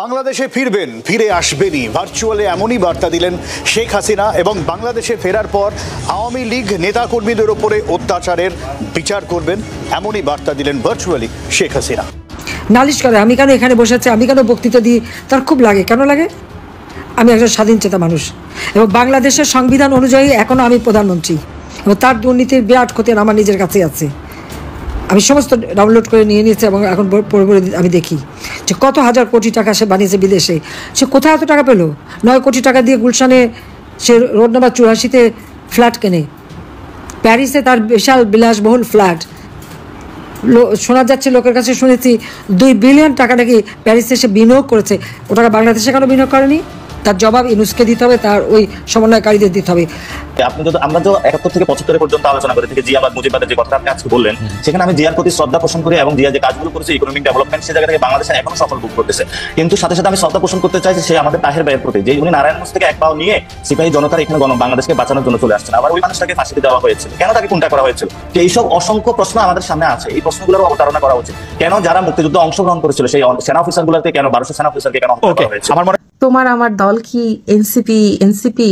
বাংলাদেশে ফিরবেন, ফিরে আসবেনই, ভার্চুয়ালে এমনই বার্তা দিলেন শেখ হাসিনা এবং বাংলাদেশে ফেরার পর আওয়ামী লীগ নেতাকর্মীদের ওপরে অত্যাচারের বিচার করবেন এমনই বার্তা দিলেন ভার্চুয়ালি শেখ হাসিনা। নালিশ করে আমি কেন এখানে বসে আছি, আমি কেন বক্তৃতা দিই, তার খুব লাগে। কেন লাগে? আমি একজন স্বাধীন চেতা মানুষ এবং বাংলাদেশের সংবিধান অনুযায়ী এখনও আমি প্রধানমন্ত্রী এবং তার দুর্নীতির বিরাট খতিয়ান আমার নিজের কাছেই আছে। আমি সমস্ত ডাউনলোড করে নিয়ে নিয়েছি এবং এখন পরে পরে আমি দেখি যে কত হাজার কোটি টাকা সে বানিয়েছে বিদেশে। সে কোথায় এত টাকা পেলো? 9 কোটি টাকা দিয়ে গুলশানে সে রোড নাম্বার 84-তে ফ্ল্যাট কেনে। প্যারিসে তার বিশাল বিলাসবহুল ফ্ল্যাট। শোনা যাচ্ছে, লোকের কাছে শুনেছি 2 বিলিয়ন টাকা নাকি প্যারিসে সে বিনিয়োগ করেছে। ও টাকা বাংলাদেশে কেন বিনিয়োগ করেনি? তার জবাব ইউনুসকে দিতে হবে, তার ওই সমন্বয়কারীদের দিতে হবে। আপনি যদি আমরা যে 71 থেকে 75 পর্যন্ত আলোচনা করে থেকে জিয়াবাদ মুজিবাদের যে কথা আপনি আজকে বললেন, সেখানে আমি জিয়ার প্রতি শ্রদ্ধা পোষণ করি এবং জিয়া যে কাজগুলো করেছে ইকোনমিক ডেভেলপমেন্ট, সেই জায়গা থেকে বাংলাদেশে এখনো সফল ভোগ করতেছে। কিন্তু সাথে সাথে আমি শ্রদ্ধা পোষণ করতে চাই যে সে আমাদের তাহের ভাইয়ের প্রতি, যে উনি নারায়ণগঞ্জ থেকে এক পাও নিয়ে সিপাহী জনতার এখানে বাংলাদেশকে বাঁচানোর জন্য চলে আসছেন। আবার ওই মানুষটাকে ফাঁসিতে দেওয়া হয়েছিল, কেন তাকে কোনটা করা হয়েছিল? এইসব অসংখ্য প্রশ্ন আমাদের সামনে আছে। এই প্রশ্নগুলোর অবতারণা করা উচিত। কেন যারা মুক্তিযুদ্ধে অংশগ্রহণ করেছিল সেই সেনা অফিসারগুলোকে কেন 1200 সেনা অফিসারকে কেন হত্যা করা হয়েছে? আমার মনে তোমার আমার দল কি এনসিপি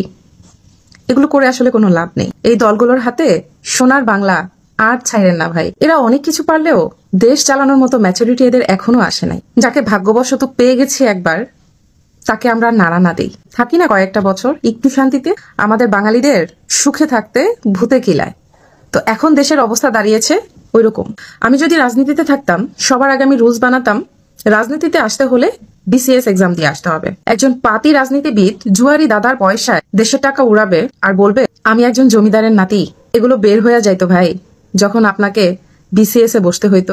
এগুলো করে আসলে কোনো লাভ নেই। এই দলগুলোর হাতে সোনার বাংলা আর ছাইরেন না ভাই। এরা অনেক কিছু পারলেও দেশ চালানোর মতো ম্যাচুরিটি এদের এখনো আসে নাই। যাকে ভাগ্যবশত পেয়ে গেছি একবার, তাকে আমরা নাড়া না দেই। থাকি না কয়েকটা বছর একটু শান্তিতে। আমাদের বাঙালিদের সুখে থাকতে ভূতে কিলায়। তো এখন দেশের অবস্থা দাঁড়িয়েছে ওইরকম। আমি যদি রাজনীতিতে থাকতাম, সবার আগে আমি রুলস বানাতাম, রাজনীতিতে আসতে হলে বিসিএস এক্সাম দিয়ে আসতে হবে। একজন পাতি রাজনীতিবিদ জুয়ারি দাদার পয়সায় দেশের টাকা উড়াবে আর বলবে আমি একজন জমিদারের নাতি। এগুলো বের হয়ে যাইতো ভাই যখন আপনাকে বিসিএস এ বসতে হইতো।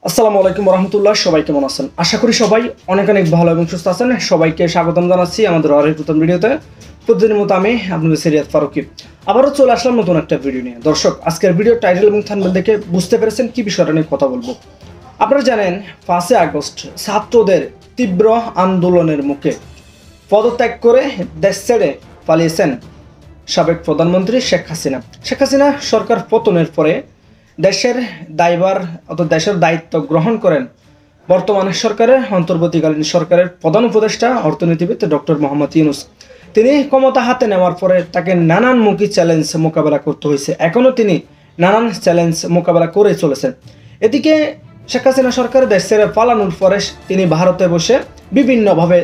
আসসালামু আলাইকুম রহমতুল্লাহ। সবাই কেমন আছেন? আশা করি সবাই অনেক অনেক ভালো এবং সুস্থ আছেন। সবাইকে স্বাগতম জানাচ্ছি আমাদের আরেক নতুন ভিডিওতে। প্রতিদিনের মতো আমি আপনাদের সিরিয়াত ফারুকি আবারও চলে আসলাম নতুন একটা ভিডিও নিয়ে। দর্শক, আজকের ভিডিও টাইটেল এবং থাম্বনেল দেখে বুঝতে পেরেছেন কি বিষয়টা নিয়ে কথা বলবো। আপনারা জানেন 5 আগস্ট ছাত্রদের তীব্র আন্দোলনের মুখে পদত্যাগ করে দেশ ছেড়ে পালিয়েছেন সাবেক প্রধানমন্ত্রী শেখ হাসিনা। শেখ হাসিনা সরকার পতনের পরে দেশের দায়ভার অর্থাৎ দেশের দায়িত্ব গ্রহণ করেন বর্তমানে সরকারের অন্তর্বর্তীকালীন সরকারের প্রধান উপদেষ্টা অর্থনীতিবিদ ডক্টর মোহাম্মদ ইউনুস। তিনি ক্ষমতা হাতে নেওয়ার পরে তাকে নানানমুখী চ্যালেঞ্জ মোকাবেলা করতে হয়েছে। এখনও তিনি নানান চ্যালেঞ্জ মোকাবেলা করে চলেছেন। এদিকে শেখ হাসিনা সরকার দেশ ছেড়ে পালানোর পরে তিনি ভারতে বসে বিভিন্নভাবে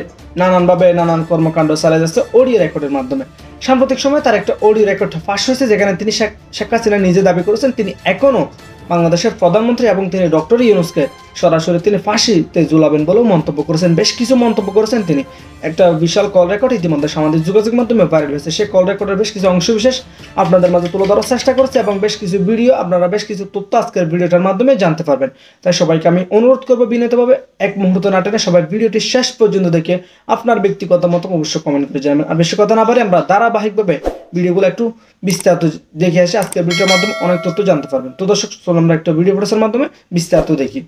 নানান কর্মকাণ্ড চালিয়ে যাচ্ছে অডিও রেকর্ডের মাধ্যমে। সাম্প্রতিক সময়ে তার একটা অডিও রেকর্ড ফাঁস হয়েছে, যেখানে তিনি শেখ হাসিনা নিজে দাবি করেছেন তিনি এখনও বাংলাদেশের প্রধানমন্ত্রী এবং তিনি ডক্টর ইউনুসকে সরাসরি তিনি ফাঁসিতে ঝুলাবেন বলেও মন্তব্য করেছেন। বেশ কিছু মন্তব্য করেছেন তিনি। একটা বিশাল কল রেকর্ড ইতিমধ্যে সামাজিক যোগাযোগ মাধ্যমে ভাইরাল হয়েছে। সেই কল রেকর্ডের বেশ কিছু অংশ বিশেষ আপনাদের মাঝে তুলে ধরার চেষ্টা করছে এবং বেশ কিছু ভিডিও, আপনারা বেশ কিছু তথ্য আজকের ভিডিওটার মাধ্যমে জানতে পারবেন। তাই সবাইকে আমি অনুরোধ করবো বিনীতভাবে এক মুহূর্ত না টেনে সবাই ভিডিওটি শেষ পর্যন্ত দেখে আপনার ব্যক্তিগত মত অবশ্যই কমেন্ট করে জানাবেন। আর বেশি কথা না পারে আমরা ধারাবাহিকভাবে ভিডিওগুলো একটু বিস্তারিত দেখে আসি। আজকের ভিডিওর মাধ্যমে অনেক তথ্য জানতে পারবেন। তো দর্শক, চলুন আমরা একটা ভিডিও ফুটেজের মাধ্যমে বিস্তারিত দেখি।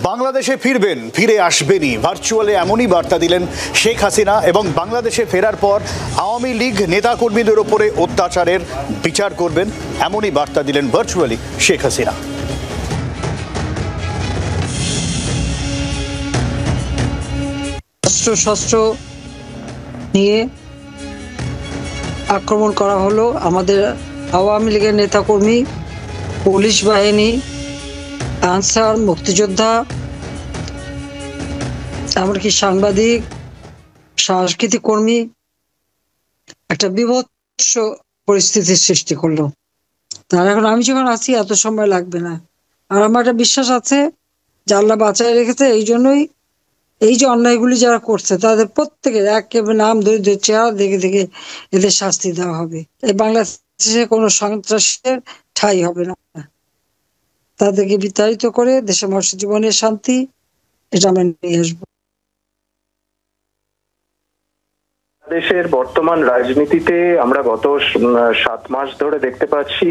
বাংলাদেশে ফিরবেন, ফিরে আসবেনই, ভার্চুয়ালে এমনই বার্তা দিলেন শেখ হাসিনা এবং বাংলাদেশে ফেরার পর আওয়ামী লীগ নেতাকর্মীদের ওপরে অত্যাচারের বিচার করবেন এমনই বার্তা দিলেন ভার্চুয়ালি শেখ হাসিনা। শস্ত্র নিয়ে আক্রমণ করা হলো আমাদের আওয়ামী লীগের নেতাকর্মী, পুলিশ বাহিনী, আনসার, মুক্তিযোদ্ধা, এমনকি সাংবাদিক, সাংস্কৃতিক কর্মী একটা বিভৎস পরিস্থিতির সৃষ্টি করলো। তার এখন আমি যখন আছি এত সময় লাগবে না। আর আমার একটা বিশ্বাস আছে যে আল্লাহ বাঁচায় রেখেছে। এই জন্যই এই যে অন্যায়গুলি যারা করছে তাদের প্রত্যেকের একেবারে নাম ধরে চেহারা দেখে দেখে এদের শাস্তি দেওয়া হবে। এই বাংলাদেশে কোনো সন্ত্রাসের ঠাঁই হবে না। তাদেরকে বিতাড়িত করে দেশের মানুষের জীবনের শান্তি এটা আমরা নিয়ে আসবো। দেশের বর্তমান রাজনীতিতে আমরা গত 7 মাস ধরে দেখতে পাচ্ছি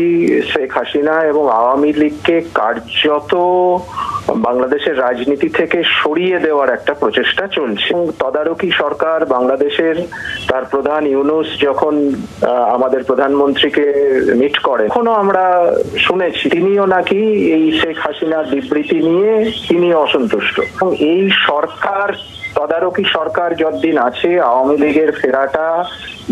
শেখ হাসিনা এবং আওয়ামী লীগকে কার্যত বাংলাদেশের রাজনীতি থেকে সরিয়ে দেওয়ার একটা প্রচেষ্টা চলছে। তদারকি সরকার বাংলাদেশের তার প্রধান ইউনূস যখন আমাদের প্রধানমন্ত্রীকে মিট করে, এখনো আমরা শুনেছি তিনিও নাকি এই শেখ হাসিনার বিবৃতি নিয়ে তিনি অসন্তুষ্ট। এবং এই সরকার, তদারকি সরকার যতদিন আছে, আওয়ামী লীগের ফেরাটা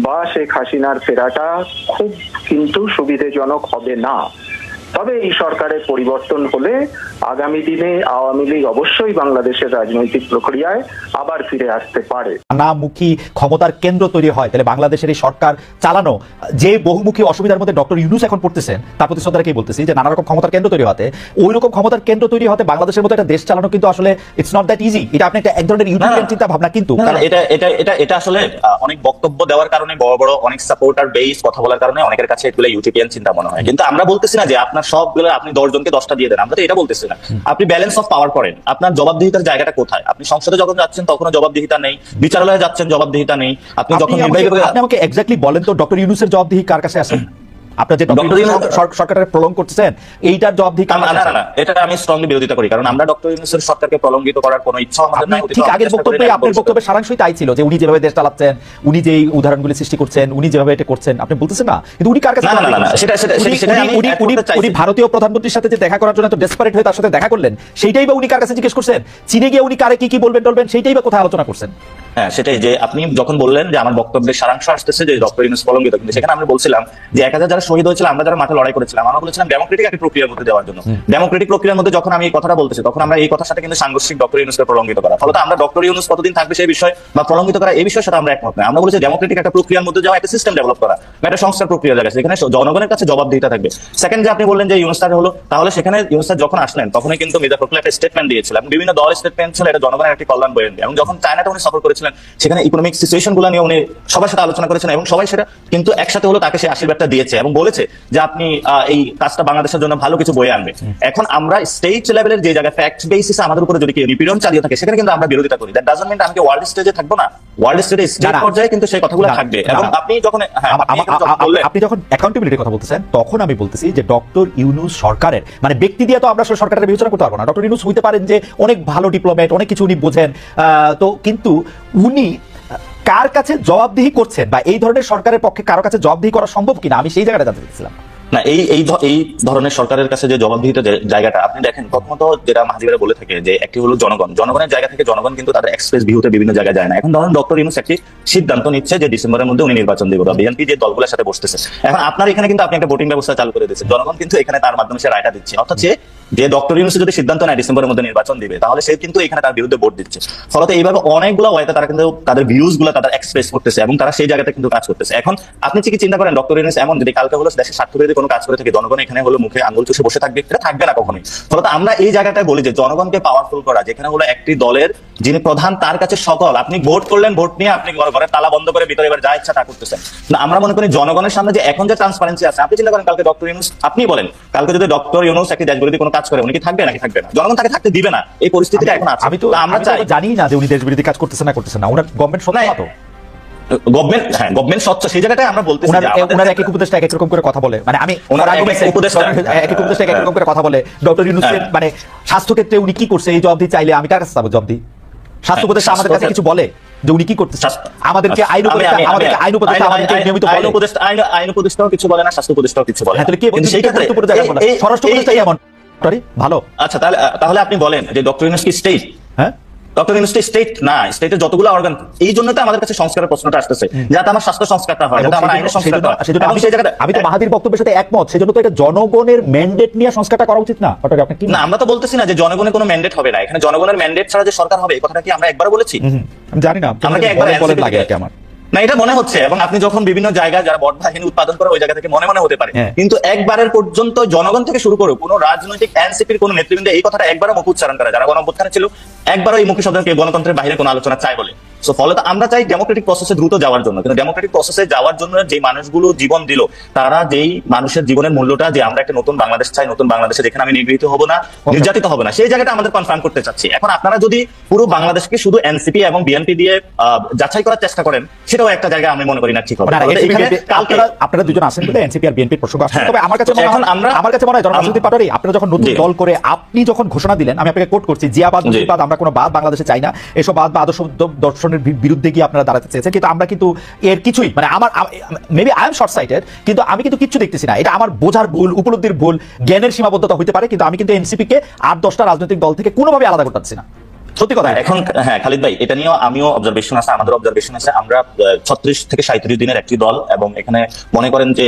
বা শেখ হাসিনার ফেরাটা খুব কিন্তু সুবিধাজনক হবে না। তবে এই সরকারের পরিবর্তন হলে আগামী দিনে আওয়ামী লীগ অবশ্যই বাংলাদেশের রাজনৈতিক প্রক্রিয়ায় আবার ফিরে আসতে পারে। নানামুখী ক্ষমতার কেন্দ্র তৈরি হয়, তাহলে বাংলাদেশের এই সরকার চালানো যে বহুমুখী অসুবিধার মধ্যে ডক্টর ইউনূস এখন পড়তেছেন, তার প্রতি শ্রদ্ধা রেখেই বলতেছি যে নানা রকম ক্ষমতার কেন্দ্র তৈরি হতে, ওই রকম ক্ষমতার কেন্দ্র তৈরি হতে বাংলাদেশের মতো একটা দেশ চালানো কিন্তু আসলে ইটস নট দ্যাট ইজি। এটা আপনি এক ধরনের ইউটিলিটিয়ান চিন্তা ভাবনা, কিন্তু এটা আসলে অনেক বক্তব্য দেওয়ার কারণে, বড় বড় অনেক সাপোর্টার বেস কথা বলার কারণে অনেকের কাছে এগুলো ইউটিলিটিয়ান চিন্তা মনে হয়। কিন্তু আমরা বলতেছি না যে আপনার সবগুলো আপনি 10 জনকে 10টা দিয়ে দেন, আমরা তো এটা বলতেছি না। আপনি ব্যালেন্স অফ পাওয়ার করেন, আপনার জবাবদিহিতার জায়গাটা কোথায়? আপনি সংসদে যখন যাচ্ছেন তখনও জবাবদিহিতা নেই, বিচারালয়ে যাচ্ছেন জবাবদিহিতা নেই। আপনি যখন আপনি আমাকে এক্স্যাক্টলি বলেন তো ডক্টর ইউনূসের জবাবদিহি কার কাছে আছে? আপনার যে সরকারের প্রলং করতেছেন এইটার জবাবদিহি না, এটা আমি স্ট্রংলি বিরোধিতা করি, কারণ আমরা ডক্টর ইউনূসের সরকারকে প্রলঙ্গিত করার কোনো ইচ্ছা আমাদের নাই। ঠিক আগের বক্তব্যে আপনার বক্তব্যের সারাংশই তাই ছিল যে উনি যেভাবে দেশ চালাচ্ছেন, উনি যে উদাহরণগুলি সৃষ্টি করছেন, উনি যেভাবে এটা করছেন, আপনি বলতেছেন না, কিন্তু উনি কার কাছে? উনি ভারতীয় প্রধানমন্ত্রীর সাথে যে দেখা করার জন্য এত ডেসপারেট হয়ে তার সাথে দেখা করলেন, সেইটাই বা উনি কার কাছে জিজ্ঞেস করছেন? চীনে গিয়ে উনি কারে কি বলবেন টলবেন, সেইটাই বা কোথায় আলোচনা করছেন? হ্যাঁ, সেটাই যে আপনি যখন বললেন যে আমার বক্তব্যের সারাংশ আসতেছে যে ডক্টর ইউনূস প্রলঙ্গিত, কিন্তু সেখানে আমি বলছিলাম যে 1000 যারা শহীদ হয়েছিল, আমরা যারা মাঠে লড়াই করেছিলাম, আমরা বলেছিলাম ডেমোক্রেটিক একটা প্রক্রিয়ার মধ্যে দেওয়ার জন্য। ডেমোক্রেটিক প্রক্রিয়ার মধ্যে যখন আমি এই কথাটা বলতেছি, তখন আমরা এই কথার সাথে কিন্তু সাংঘর্ষিক ডক্টর ইউনূসকে প্রলঙ্গিত করা। ফলত আমরা ডক্টর ইউনূস কতদিন থাকবে সেই বিষয় বা প্রলঙ্গিত করা এই বিষয়ের সাথে আমরা একমত নয়। আমরা বলেছি ডেমোক্রেটিক একটা প্রক্রিয়ার মধ্যে যাওয়া, একটা সিস্টেম ডেভেলপ করা, একটা সংস্কার প্রক্রিয়া জায়গা, সেখানে জনগণের কাছে জবাবদিহিতা থাকবে। সেকেন্ড, যে আপনি বললেন যে ইউনূস স্যার হলো, তাহলে সেখানে ইউনূস স্যার যখন আসলেন তখনই কিন্তু মির্জা ফখরুল একটা স্টেটমেন্ট দিয়েছিলেন, বিভিন্ন দল স্টেটমেন্ট ছিল, এটা জনগণের একটি কল্যাণ বয়ে আনবে। এবং যখন চায়নাতে উনি সফর করেছিলেন, সেখানে ইকোনমিক সিচুয়েশন গুলো নিয়ে উনি সবার সাথে আলোচনা করেছেন এবং সবাই সেটা কিন্তু একসাথে হলো তাকে সে আশীর্বাদটা দিয়েছে এবং বলেছে যে আপনি এই কাজটা বাংলাদেশের জন্য ভালো কিছু বয়ে আনবে। এখন আমরা স্টেট লেভেলের যে জায়গায় ফ্যাক্ট বেসিসে আমাদের উপরে যদি কেউ নিপীড়ন চালিয়ে থাকে, সেখানে কিন্তু আমরা বিরোধিতা করি। দ্যাট ডাজন্ট মিন আমি ওয়ার্ল্ড স্টেজে থাকবো না, ওয়ার্ল্ড স্টেজে স্টেট পর্যায়ে কিন্তু সেই কথাগুলো থাকবে। এবং আপনি যখন আপনি যখন অ্যাকাউন্টেবিলিটির কথা বলতেছেন, তখন আমি বলতেছি যে ডক্টর ইউনূস সরকারের মানে ব্যক্তি দিয়ে তো আমরা সরকারের বিবেচনা করতে পারবো না। ডক্টর ইউনূস হইতে পারেন যে অনেক ভালো ডিপ্লোম্যাট, অনেক কিছু উনি বোঝেন, তো কিন্তু উনি কার কাছে জবাবদিহি করছেন বা এই ধরনের সরকারের পক্ষে কারো কাছে জবাবদিহি করা সম্ভব কিনা, আমি সেই জায়গাটা জানতে চাইছিলাম। না, এই ধরনের সরকারের কাছে যে জবাবদিহিতার জায়গাটা আপনি দেখেন, প্রথমত যেটা মাহাজিরা বলে থাকে যে একটি হলো জনগণের জায়গা থেকে জনগণ কিন্তু তাদের এক্সপ্রেস ভিউতে বিভিন্ন জায়গায় যায় না। এখন ধরুন ডক্টর ইউনূস একটি সিদ্ধান্ত নিচ্ছে যে ডিসেম্বরের মধ্যে উনি নির্বাচন দেবে বা বিএনপি যে দলগুলোর সাথে বসতেছে, এখন আপনার এখানে কিন্তু আপনি একটা ভোটিং ব্যবস্থা চালু করে দিচ্ছেন, জনগণ কিন্তু এখানে তার মাধ্যমে সে রায়টা দিচ্ছে। অর্থাৎ যে ডক্টর ইউনূস যদি সিদ্ধান্ত নেয় ডিসেম্বরের মধ্যে নির্বাচন দিবে, তাহলে সে কিন্তু এখানে তার বিরুদ্ধে ভোট দিচ্ছে। ফলত এইভাবে অনেকগুলো ওয়েতে তারা কিন্তু তাদের ভিউজ গুলো তারা এক্সপ্রেস করতেছে এবং তারা সেই জায়গাতে কিন্তু কাজ করতেছে। এখন আপনি কি চিন্তা করেন ডক্টর ইউনূস এমন যদি কালকে হলো দেশের স্বার্থ বিরোধী কোনো কাজ করে থাকে, জনগণ এখানে হলো মুখে আঙুল চুষে বসে থাকবে? এটা থাকবে না কখনোই। ফলত আমরা এই জায়গাটায় বলি যে জনগণকে পাওয়ারফুল করা, যেখানে হলো একটি দলের যিনি প্রধান তার কাছে সকল, আপনি ভোট করলেন, ভোট নিয়ে আপনি ঘরে তালা বন্ধ করে ভিতরে এবার যা ইচ্ছা তা করতেছেন না। আমরা মনে করি জনগণের সামনে যে এখন যে ট্রান্সপারেন্সি আছে, আপনি চিন্তা করেন কালকে ডক্টর ইউনূস, আপনি বলেন কালকে যদি ডক্টর ইউনূস একটি দেশ বিরোধী কোনো কাজ করে, উনি কি থাকবে নাকি থাকবে না? জনগণ তাকে থাকতে দিবে না, এই পরিস্থিতিটা এখন আছে। আমরা জানি না যে উনি দেশ বিরোধী কাজ করতেছেন না, ওনার গভর্নমেন্ট সত্য তো গভর্নমেন্ট স্বচ্ছ, সেই জায়গাটায় আমরা বলতেছি ওনার এক এক উপদেষ্টা এক এক রকম করে কথা বলে, মানে আমি ওনার এক এক উপদেষ্টা এক এক রকম করে কথা বলে। ডক্টর ইউনূস মানে স্বাস্থ্য ক্ষেত্রে উনি কি করছে এই জবাবদিহি চাইলে আমি কার কাছে যাবো জবাবদিহি? স্বাস্থ্য উপদেষ্টা আমাদের কাছে কিছু বলে যে উনি কি করতেছে? আমাদেরকে আইন উপদেষ্টা আমাদেরকে নিয়মিত বলে, আইন উপদেষ্টাও কিছু বলে না, স্বাস্থ্য উপদেষ্টাও কিছু বলে না। তাহলে কি সেই ক্ষেত্রে স্বরাষ্ট্র উপদেষ্টাই এমন ভালো? আচ্ছা, তাহলে আপনি বলেন যে ডক্টর ইউনূস কি স্টেট? হ্যাঁ, ডক্টর ইউনূস স্টেট না, স্টেটের যতগুলো অর্গান, এই জন্য তো আমাদের কাছে সংস্কারের প্রশ্নটা আসতেছে, যাতে আমার স্বাস্থ্য সংস্কারটা হয়, যাতে আমার আইনের সংস্কারটা হয়। আমি তো মাহাদির বক্তব্যের সাথে একমত, সেজন্য তো এটা জনগণের ম্যান্ডেট নিয়ে সংস্কারটা করা উচিত না। আপনি কি? না, আমরা তো বলতেছি না যে জনগণের কোনো ম্যান্ডেট হবে না, এখানে জনগণের ম্যান্ডেট ছাড়া যে সরকার হবে এই কথাটা কি আমরা একবার বলেছি? আমি জানি না, আমাকে একবার বলেন লাগে আমার না, এটা মনে হচ্ছে। এবং আপনি যখন বিভিন্ন জায়গায় যারা বট বাহিনী উৎপাদন করে ওই জায়গা থেকে মনে হতে পারে, কিন্তু একবারের পর্যন্ত জনগণ থেকে শুরু করে কোন রাজনৈতিক এনসিপির কোন নেতৃবৃন্দ এই কথাটা একবারও মুখ উচ্চারণ করে, যারা গণঅভ্যুত্থানে ছিল, একবারও এই মুখী শব্দকে গণতন্ত্রের বাইরে কোনো আলোচনা চায় বলে সো ফলে তো আমরা চাই ডেমোক্রেটিক প্রসেসে দ্রুত যাওয়ার জন্য, কিন্তু ডেমোক্রেটিক প্রসেসে যাওয়ার জন্য যে মানুষগুলো জীবন দিল, তারা যেই মানুষের জীবনের মূল্যটা যে আমরা একটা নতুন বাংলাদেশ চাই, নতুন বাংলাদেশে যেখানে আমি নিগৃহীত হব না, নির্যাতিত হবে না, সেই জায়গাটা আমাদের কনফার্ম করতে চাচ্ছি। এখন আপনারা যদি পুরো বাংলাদেশকে শুধু এনসিপি এবং বিএনপি দিয়ে যাচাই করার চেষ্টা করেন, সেটাও একটা জায়গা আমি মনে করি না ঠিক হবে। আপনারা দুজন আসেন বলে এনসিপি আর বিএনপির প্রসঙ্গ আসছে, তবে আমার কাছে মনে হয় রাজনৈতিক পার্টি আপনারা যখন নতুন দল করে আপনি যখন ঘোষণা দিলেন, আমি আপনাকে কোট করছি, জিয়াবাদ মুজিবাদ আমরা কোনো বাদ বাংলাদেশে চাই না, এসব বাদ বা আদর্শ দর্শনের বিরুদ্ধে গিয়ে আপনারা দাঁড়াতে চেয়েছেন, কিন্তু আমরা কিন্তু এর কিছুই মানে আমার maybe I am short sighted, কিন্তু আমি কিন্তু কিচ্ছু দেখতেছি না। এটা আমার বোঝার ভুল, উপলব্ধির ভুল, জ্ঞানের সীমাবদ্ধতা হইতে পারে, কিন্তু আমি কিন্তু এনসিপি কে 8-10টা রাজনৈতিক দল থেকে কোনোভাবে আলাদা করতে পারছি না, সত্যি কথা। এখন হ্যাঁ খালিদ ভাই, এটা নিয়েও আমিও অবজারভেশন আছে, আমাদের অবজারভেশন আছে। আমরা 36 থেকে 37 দিনের একটি দল, এবং এখানে মনে করেন যে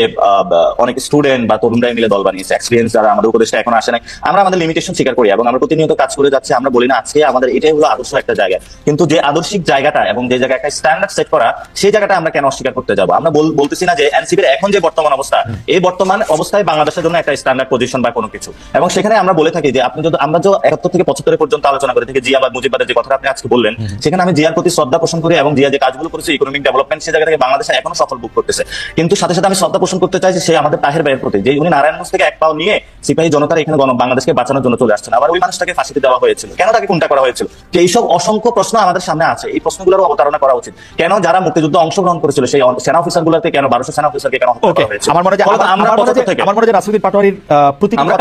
অনেক স্টুডেন্ট বা তরুণরাই মিলে দল বানিয়েছে, এক্সপিরিয়েন্স যারা আমাদের উপদেশটা এখন আসে নাই। আমরা আমাদের লিমিটেশন স্বীকার করি এবং আমরা প্রতিনিয়ত কাজ করে যাচ্ছি। আমরা বলি না আজকে আমাদের এটাই হলো আদর্শ একটা জায়গা, কিন্তু যে আদর্শিক জায়গাটা এবং যে জায়গায় একটা স্ট্যান্ডার্ড সেট করা, সেই জায়গাটা আমরা কেন অস্বীকার করতে যাবো? আমরা বলতেছি না যে এনসিপির এখন যে বর্তমান অবস্থা, এই বর্তমান অবস্থায় বাংলাদেশের জন্য একটা স্ট্যান্ডার্ড পজিশন বা কোনো কিছু, এবং সেখানে আমরা বলে থাকি যে আপনি যদি আমরা যে 71 থেকে 75 পর্যন্ত আলোচনা করে থেকে জিয়াবাদ মুজিবাদের যে কথাটা আপনি আজকে বললেন, সেখানে আমি জিয়ার প্রতি শ্রদ্ধা পোষণ করি এবং জিয়া যে কাজগুলো করেছে ইকোনমিক ডেভেলপমেন্ট, সেই জায়গা থেকে বাংলাদেশে এখনো সফল ভোগ করতেছে। কিন্তু সাথে সাথে আমি শ্রদ্ধা পোষণ করতে চাই যে সে আমাদের তাহের ভাইয়ের প্রতি, যে উনি নারায়ণগঞ্জ থেকে এক পাও নিয়ে সিপাহী জনতার এখানে বাংলাদেশকে বাঁচানোর জন্য চলে আসছেন, আবার ওই মানুষটাকে ফাঁসিতে দেওয়া হয়েছিল, কেন তাকে কোনটা করা হয়েছিল? যে এইসব অসংখ্য প্রশ্ন আমাদের সামনে আছে, এই প্রশ্নগুলোর অবতারণা করা উচিত। কেন যারা মুক্তিযুদ্ধে অংশগ্রহণ করেছিল সেই সেনা অফিসার গুলোকে কেন 1200 সেনা অফিসারকে কেন হত্যা করা হয়েছে? আমার মনে হয় রাজনৈতিক পাটোয়ারির প্রতি আমরা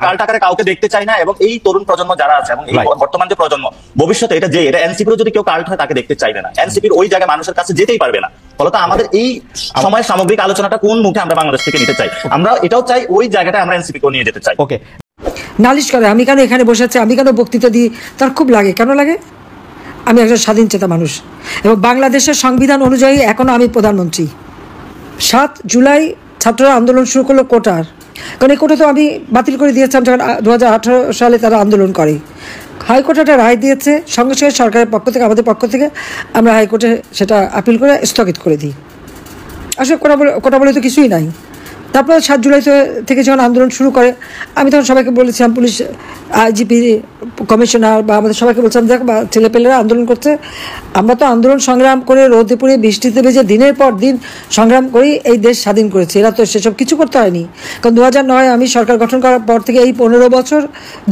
কাল টাকারে কাউকে দেখতে চাই না, এবং এই তরুণ প্রজন্ম যারা আছে এবং এই বর্তমান যে প্রজন্ম ভবিষ্যতে, এটা এনসিপির যদি কেউ কাল্ট হয় তাকে দেখতে চাইবে না, এনসিপির ওই জায়গায় মানুষের কাছে যেতেই পারবে না। ফলত আমাদের এই সময়ের সামগ্রিক আলোচনাটা কোন মুখে আমরা বাংলাদেশ থেকে নিতে চাই, আমরা এটাও চাই ওই জায়গাটা আমরা এনসিপি কে নিয়ে যেতে চাই। ওকে, নালিশ করে আমি কেন এখানে বসে আছি, আমি কেন বক্তৃতা দিই, তার খুব লাগে। কেন লাগে? আমি একজন স্বাধীন চেতা মানুষ এবং বাংলাদেশের সংবিধান অনুযায়ী এখনও আমি প্রধানমন্ত্রী। 7 জুলাই ছাত্ররা আন্দোলন শুরু করলো কোটার, কারণ এই কোটা তো আমি বাতিল করে দিয়েছিলাম যখন 2018 সালে তারা আন্দোলন করে। হাইকোর্ট একটা রায় দিয়েছে, সঙ্গে সঙ্গে সরকারের পক্ষ থেকে, আমাদের পক্ষ থেকে আমরা হাইকোর্টে সেটা আপিল করে স্থগিত করে দিই। আসলে কোটা বলে তো কিছুই নাই। তারপর 7 জুলাই থেকে যখন আন্দোলন শুরু করে, আমি তখন সবাইকে বলেছিলাম, পুলিশ আইজিপি কমিশনার বা আমাদের সবাইকে বলছিলাম, দেখ বা ছেলেপেলেরা আন্দোলন করছে, আমরা তো আন্দোলন সংগ্রাম করে রোদে পুড়ে বৃষ্টিতে ভেজে দিনের পর দিন সংগ্রাম করেই এই দেশ স্বাধীন করেছে, এরা তো সেসব কিছু করতে হয়নি। কারণ 2009 আমি সরকার গঠন করার পর থেকে এই 15 বছর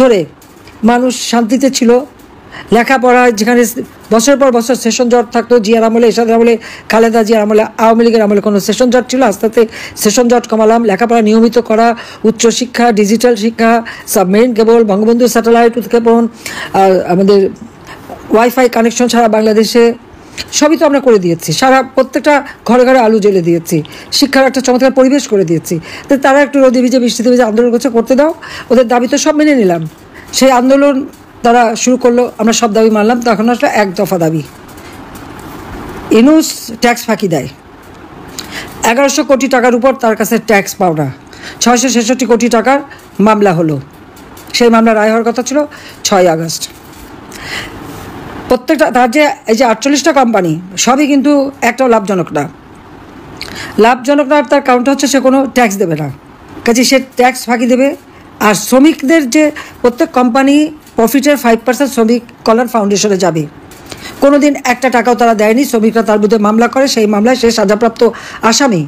ধরে মানুষ শান্তিতে ছিল। লেখাপড়ায় যেখানে বছরের পর বছর সেশন জট থাকতো, জিয়ার আমলে, এরশাদের আমলে, খালেদা জিয়ার আমলে, আওয়ামী লীগের আমলে কোনো সেশন জট ছিল, আস্তে আস্তে সেশন জট কমালাম। লেখাপড়া নিয়মিত করা, উচ্চশিক্ষা, ডিজিটাল শিক্ষা, সাবমেরিন কেবল, বঙ্গবন্ধু স্যাটেলাইট উৎক্ষেপণ, আমাদের ওয়াইফাই কানেকশন সারা বাংলাদেশে, সবই তো আমরা করে দিয়েছি। প্রত্যেকটা ঘরে ঘরে আলু জ্বেলে দিয়েছি, শিক্ষার একটা চমৎকার পরিবেশ করে দিয়েছি। তো তারা একটু রোদে ভিজে বৃষ্টিতে ভিজে আন্দোলন করতে দাও, ওদের দাবি তো সব মেনে নিলাম। সেই আন্দোলন তারা শুরু করলো, আমরা সব দাবি মানলাম। তখন আসলে 1 দফা দাবি, ইউনূস ট্যাক্স ফাঁকি দেয়, 1100 কোটি টাকার উপর তার কাছে ট্যাক্স পাওনা, 666 কোটি টাকার মামলা হলো। সেই মামলা রায় হওয়ার কথা ছিল 6 আগস্ট। প্রত্যেকটা তার যে এই যে 48টা কোম্পানি সবই কিন্তু একটাও লাভজনক না। লাভজনক না, তার কারণটা হচ্ছে সে কোনো ট্যাক্স দেবে না, কাজে সে ট্যাক্স ফাঁকি দেবে। আর শ্রমিকদের যে প্রত্যেক কোম্পানি প্রফিটের 5% শ্রমিক কল্যাণ ফাউন্ডেশনে যাবে। কোনো দিন একটা টাকাও তারা দেয়নি। শ্রমিকরা তার বিরুদ্ধে মামলা করে, সেই মামলায় সে সাজাপ্রাপ্ত আসামি।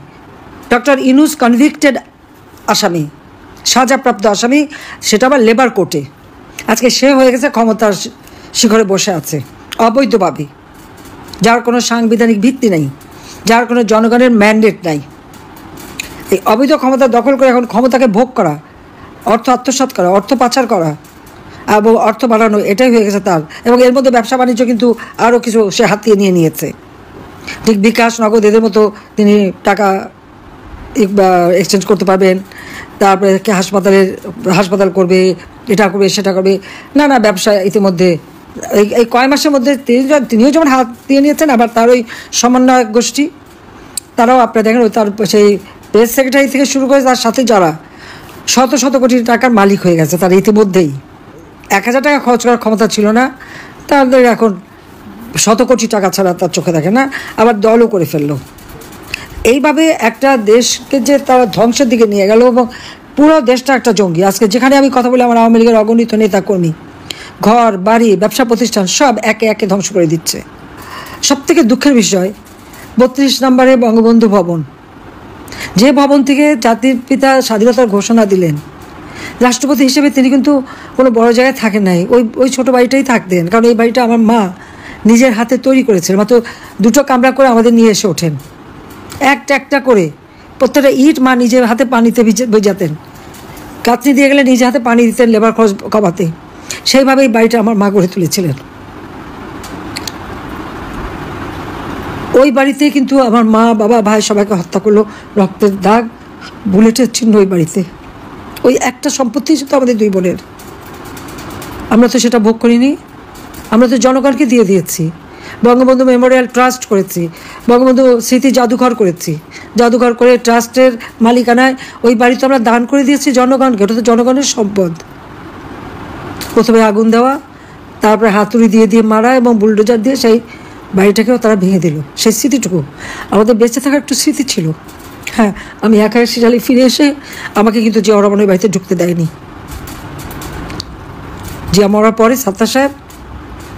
ডক্টর ইউনূস কনভিক্টেড আসামি, সাজাপ্রাপ্ত আসামি, সেটা আবার লেবার কোর্টে। আজকে সে হয়ে গেছে ক্ষমতার শিখরে বসে আছে অবৈধভাবে, যার কোনো সাংবিধানিক ভিত্তি নেই, যার কোনো জনগণের ম্যান্ডেট নাই। এই অবৈধ ক্ষমতা দখল করে এখন ক্ষমতাকে ভোগ করা, অর্থ আত্মসাৎ করা, অর্থ পাচার করা এবং অর্থ বাড়ানো, এটাই হয়ে গেছে তার। এবং এর মধ্যে ব্যবসা বাণিজ্য কিন্তু আরও কিছু সে হাতিয়ে নিয়েছে। ঠিক বিকাশ, নগদ এদের মতো তিনি টাকা এক্সচেঞ্জ করতে পারবেন, তারপরে হাসপাতাল করবে, এটা করবে, সেটা করবে, নানা ব্যবসা ইতিমধ্যে এই কয় মাসের মধ্যে তিনিও যেমন হাতিয়ে নিয়েছেন, আবার তার ওই সমন্বয়ক গোষ্ঠী তারাও আপনারা দেখেন, তার সেই প্রেস সেক্রেটারি থেকে শুরু করে তার সাথে যারা শত শত কোটি টাকার মালিক হয়ে গেছে তারা ইতিমধ্যেই। 1000 টাকা খরচ করার ক্ষমতা ছিল না তাদের, এখন শত কোটি টাকা ছাড়া তার চোখে দেখে না, আবার দলও করে ফেললো। এইভাবে একটা দেশকে যে তারা ধ্বংসের দিকে নিয়ে গেল এবং পুরো দেশটা একটা জঙ্গি। আজকে যেখানে আমি কথা বলি, আমার আওয়ামী লীগের অগণিত নেতা কর্মী ঘর বাড়ি ব্যবসা প্রতিষ্ঠান সব একে একে ধ্বংস করে দিচ্ছে। সবথেকে দুঃখের বিষয় 32 নম্বরে বঙ্গবন্ধু ভবন, যে ভবন থেকে জাতির পিতা স্বাধীনতার ঘোষণা দিলেন, রাষ্ট্রপতি হিসেবে তিনি কিন্তু কোনো বড় জায়গায় থাকেন নাই, ওই ছোটো বাড়িটাই থাকতেন। কারণ এই বাড়িটা আমার মা নিজের হাতে তৈরি করেছিলেন। মাত্র 2টো কামরা করে আমাদের নিয়ে এসে ওঠেন, একটা করে প্রত্যেকটা ইট মা নিজের হাতে পানিতে ভেজাতেন, কাতনি দিয়ে গেলে নিজে হাতে পানি দিতেন লেবার খরচ কমাতে। সেইভাবেই বাড়িটা আমার মা গড়ে তুলেছিলেন। ওই বাড়িতে কিন্তু আমার মা বাবা ভাই সবাইকে হত্যা করলো, রক্তের দাগ বুলেটের চিহ্ন ওই বাড়িতে। ওই একটা সম্পত্তি ছিল আমাদের 2 বোনের, আমরা তো সেটা ভোগ করিনি, আমরা তো জনগণকে দিয়ে দিয়েছি। বঙ্গবন্ধু মেমোরিয়াল ট্রাস্ট করেছি, বঙ্গবন্ধু স্মৃতি জাদুঘর করেছি, জাদুঘর করে ট্রাস্টের মালিকানায় ওই বাড়ি তো আমরা দান করে দিয়েছি জনগণকে। ওটা তো জনগণের সম্পদ। প্রথমে আগুন দেওয়া, তারপরে হাতুড়ি দিয়ে মারা এবং বুলডোজার দিয়ে সেই বাড়িটাকেও তারা ভেঙে দিল। সেই স্মৃতিটুকু আমাদের বেঁচে থাকার একটু স্মৃতি ছিল। হ্যাঁ, আমি 81 সালে ফিরে এসে আমাকে কিন্তু জিয়া রহমানের বাড়িতে ঢুকতে দেয়নি। জিয়া মরার পরে সাত্তার সাহেব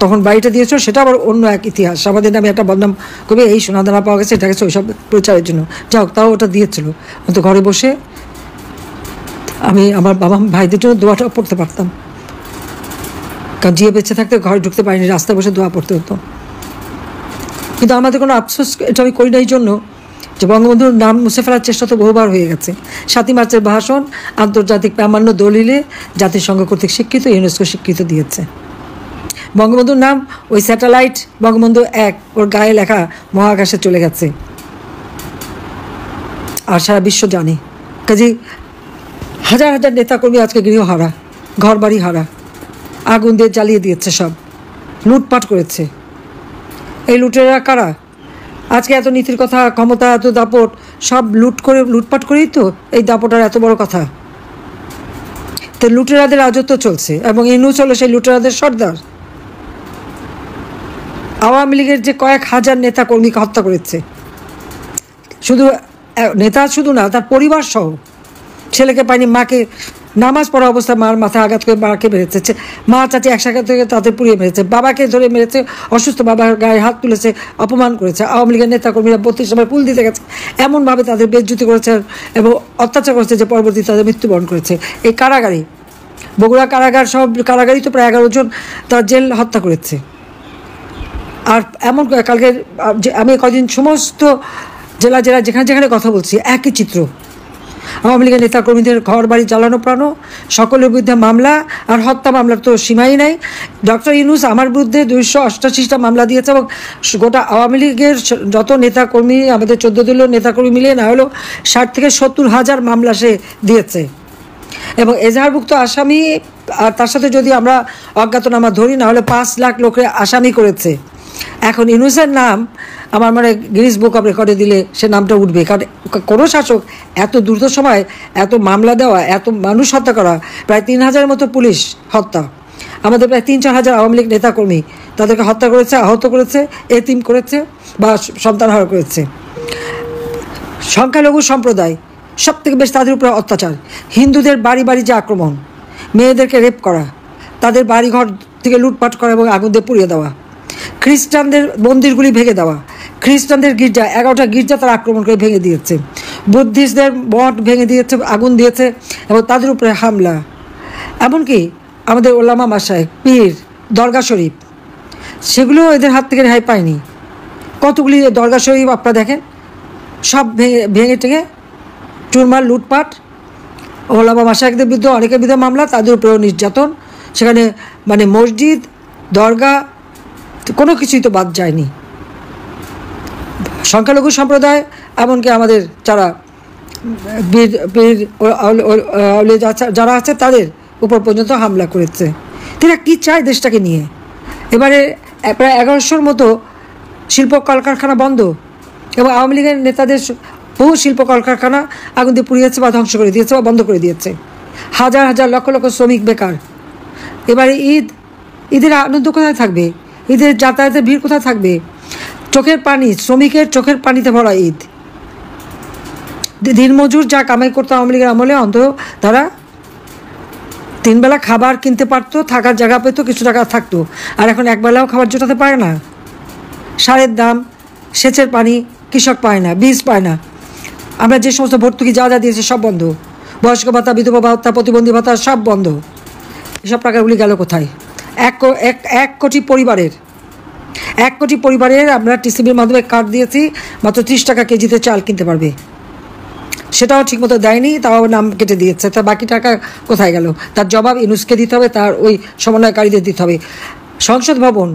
তখন বাড়িটা দিয়েছিল, সেটা আবার অন্য এক ইতিহাস। আমাদের নামে একটা বদনাম করবে, এই সোনাদানা পাওয়া গেছে, এটা গেছে ওইসব প্রচারের জন্য। যাই হোক, তাও ওটা দিয়েছিল। তো ঘরে বসে আমি আমার বাবা ভাইদের জন্য দোয়াটাও পড়তে পারতাম, কারণ জিয়া বেঁচে থাকতে ঘরে ঢুকতে পারিনি, রাস্তায় বসে দোয়া পড়তে হতো। কিন্তু আমাদের কোনো আফসোস এটা আমি করি না এই জন্য যে বঙ্গবন্ধুর নাম মুছে ফেলার চেষ্টা তো বহুবার হয়ে গেছে। 7ই মার্চের ভাষণ আন্তর্জাতিক প্রামাণ্য দলিলে জাতিসংঘ কর্তৃক স্বীকৃত, ইউনেস্কো স্বীকৃতি দিয়েছে। বঙ্গবন্ধুর নাম ওই স্যাটেলাইট বঙ্গবন্ধু 1 ওর গায়ে লেখা মহাকাশে চলে গেছে, আর সারা বিশ্ব জানে। কাজে হাজার হাজার নেতাকর্মী আজকে গৃহহারা, ঘর বাড়ি হারা, আগুন দিয়ে জ্বালিয়ে দিয়েছে, সব লুটপাট করেছে। এই লুটেরা কারা? আজকে এত নীতির কথা, ক্ষমতা, এত দাপট, সব লুটপাট করেই তো এই দাপটার এত বড় কথা। তো লুটেরাদের রাজত্ব চলছে এবং ইউনূস হলো সেই লুটেরাদের সর্দার। আওয়ামী লীগের যে কয়েক হাজার নেতা কর্মীকে হত্যা করেছে, শুধু নেতা শুধু না, তার পরিবার সহ। ছেলেকে পায়নি, মাকে নামাজ পড়া অবস্থায় মার মাথায় আঘাত করে মাকে মেরেছে, মা চাচি একসাথে থেকে তাদের পুড়িয়ে মেরেছে, বাবাকে ধরে মেরেছে, অসুস্থ বাবার গায়ে হাত তুলেছে, অপমান করেছে। আওয়ামী লীগের নেতাকর্মীরা 32 সময় পুল দিতে গেছে, এমনভাবে তাদের বেজ্জুতি করেছে এবং অত্যাচার করেছে যে পরবর্তীতে তাদের মৃত্যুবরণ করেছে। এই কারাগারে, বগুড়া কারাগার, সব কারাগারই তো প্রায় 11 জন তার জেল হত্যা করেছে। আর এমন কালকে আমি কদিন সমস্ত জেলা যেখানে কথা বলছি, একই চিত্র। আওয়ামী লীগের নেতাকর্মীদের ঘর বাড়ি জ্বালানো প্রাণো, সকলের বিরুদ্ধে মামলা, আর হত্যা মামলার তো সীমাই নাই। ডক্টর ইউনূস আমার বিরুদ্ধে 288টা মামলা দিয়েছে এবং গোটা আওয়ামী লীগের যত নেতাকর্মী, আমাদের 14 দলীয় নেতাকর্মী মিলিয়ে না হলেও 60 থেকে 70 হাজার মামলা সে দিয়েছে। এবং এজাহারভুক্ত আসামি, আর তার সাথে যদি আমরা অজ্ঞাতনামা ধরি, না হলে 5 লাখ লোকের আসামি করেছে। এখন ইউনূসের নাম আমার মানে গিনিস বুক অফ রেকর্ডে দিলে সে নামটা উঠবে, কারণ কোনো শাসক এত দ্রুত সময় এত মামলা দেওয়া, এত মানুষ হত্যা করা, প্রায় 3000 মতো পুলিশ হত্যা, আমাদের প্রায় 3-4 হাজার আওয়ামী লীগ নেতাকর্মী তাদেরকে হত্যা করেছে, আহত করেছে, এতিম করেছে বা সন্তানহারা করেছে। সংখ্যালঘু সম্প্রদায় সব থেকে বেশি তাদের উপরে অত্যাচার, হিন্দুদের বাড়ি বাড়ি যে আক্রমণ, মেয়েদেরকে রেপ করা, তাদের বাড়িঘর থেকে লুটপাট করা এবং আগুন দিয়ে পুড়িয়ে দেওয়া, খ্রিস্টানদের মন্দিরগুলি ভেঙে দেওয়া, খ্রিস্টানদের গির্জা 11টা গির্জা তারা আক্রমণ করে ভেঙে দিয়েছে, বুদ্ধিস্টদের মঠ ভেঙে দিয়েছে, আগুন দিয়েছে এবং তাদের উপরে হামলা। এমনকি আমাদের ওলামা মাশায়েখ, পীর, দরগা শরীফ, সেগুলো এদের হাত থেকে রেহাই পায়নি। কতগুলি দরগা শরীফ আপনারা দেখেন, সব ভেঙে টেঙে চুরমার, লুটপাট। ওলামা মাশায়েখদের বিরুদ্ধে অনেকের বিরুদ্ধে মামলা, তাদের উপরেও নির্যাতন। সেখানে মানে মসজিদ, দরগা, কোনো কিছুই তো বাদ যায়নি। সংখ্যালঘু সম্প্রদায়, এমনকি আমাদের যারা যারা আছে তাদের উপর পর্যন্ত হামলা করেছে। তারা কী চায় দেশটাকে নিয়ে? এবারে প্রায় 1100-র মতো শিল্প কলকারখানা বন্ধ এবং আওয়ামী লীগের নেতাদের বহু শিল্প কলকারখানা আগুন দিয়ে পুড়িয়েছে বা ধ্বংস করে দিয়েছে বা বন্ধ করে দিয়েছে। হাজার হাজার লক্ষ লক্ষ শ্রমিক বেকার। এবারে ঈদের আনন্দ কোথায় থাকবে? ঈদের যাতায়াতের ভিড় কোথায় থাকবে? চোখের পানি, শ্রমিকের চোখের পানিতে ভরা ঈদ। দিনমজুর যা কামাই করতো আওয়ামী লীগের আমলে, অন্তত তারা 3 বেলা খাবার কিনতে পারতো, থাকার জায়গা পেতো, কিছু টাকা থাকতো। আর এখন একবেলাও খাবার জোটাতে পারে না। সারের দাম, সেচের পানি কৃষক পায় না, বীজ পায় না। আমরা যে সমস্ত ভর্তুকি যা যা দিয়েছি সব বন্ধ, বয়স্ক ভাতা, বিধবা ভাতা, প্রতিবন্ধী ভাতা সব বন্ধ। এসব টাকাগুলি গেল কোথায়? 1 কোটি পরিবারের 1 কোটি পরিবারের আমরা টিসিবির মাধ্যমে কার্ড দিয়েছি, মাত্র 30 টাকা কেজিতে চাল কিনতে পারবে। সেটাও ঠিকমতো দেয়নি, তাও নাম কেটে দিয়েছে। তা বাকি টাকা কোথায় গেল? তার জবাব ইউনূসকে দিতে হবে, তার ওই সমন্বয়কারীদের দিতে হবে। সংসদ ভবন,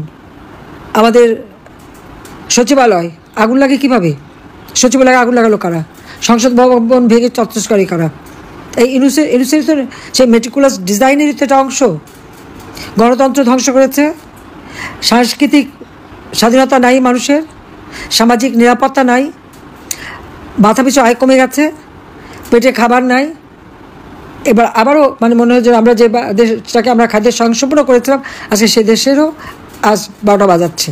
আমাদের সচিবালয় আগুন লাগে কীভাবে? সচিবালয়ে আগুন লাগালো কারা? সংসদ ভবন ভেঙে তছনছ কারা? এই ইউনূসের তো সেই মেটিকুলাস ডিজাইনেরই তো একটা অংশ। গণতন্ত্র ধ্বংস করেছে, সাংস্কৃতিক স্বাধীনতা নাই মানুষের, সামাজিক নিরাপত্তা নাই, মাথাপিছু আয় কমে গেছে, পেটে খাবার নাই। এবার আবারও মনে হয় যে আমরা যে দেশটাকে আমরা খাদ্যের স্বয়ংসম্পূর্ণ করেছিলাম, আজকে সেই দেশেরও আজ 12টা বাজাচ্ছে।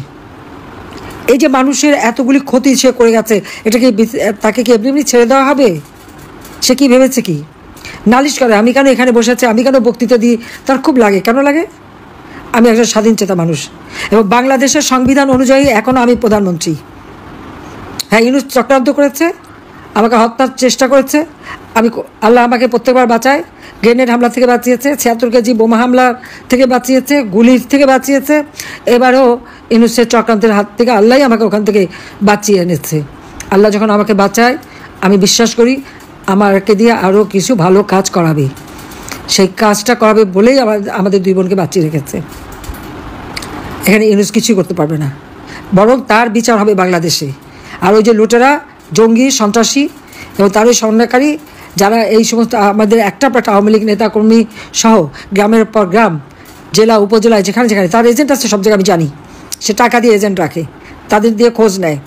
এই যে মানুষের এতগুলি ক্ষতি সে করে গেছে, তাকে কি এমনি ছেড়ে দেওয়া হবে? সে কি ভেবেছে কি? নালিশ করে আমি কেন এখানে বসে আছি, আমি কেন বক্তৃতা দিই, তার খুব লাগে। কেন লাগে? আমি একজন স্বাধীন চেতা মানুষ এবং বাংলাদেশের সংবিধান অনুযায়ী এখনও আমি প্রধানমন্ত্রী। হ্যাঁ, ইউনূস চক্রান্ত করেছে, আমাকে হত্যার চেষ্টা করেছে। আল্লাহ আমাকে প্রত্যেকবার বাঁচায়। গ্রেনেড হামলা থেকে বাঁচিয়েছে, 76 কেজি বোমা হামলা থেকে বাঁচিয়েছে, গুলির থেকে বাঁচিয়েছে। এবারও ইউনূসের চক্রান্তের হাত থেকে আল্লাহই আমাকে ওখান থেকে বাঁচিয়ে এনেছে। আল্লাহ যখন আমাকে বাঁচায়, আমি বিশ্বাস করি আমাকে দিয়ে আরও কিছু ভালো কাজ করাবে। সেই কাজটা করাবে বলেই আমাদের 2 বোনকে বাঁচিয়ে রেখেছে। এখানে ইউনূস কিছুই করতে পারবে না, বরং তার বিচার হবে বাংলাদেশে। আর ওই যে লুটেরা, জঙ্গি, সন্ত্রাসী এবং তার ওই সমন্বয়কারী যারা এই সমস্ত আমাদের একটা আওয়ামী লীগ নেতাকর্মী সহ গ্রামের পর গ্রাম, জেলা, উপজেলায় যেখানে তার এজেন্ট আছে, সব জায়গায় আমি জানি। সে টাকা দিয়ে এজেন্ট রাখে, তাদের দিয়ে খোঁজ নেয়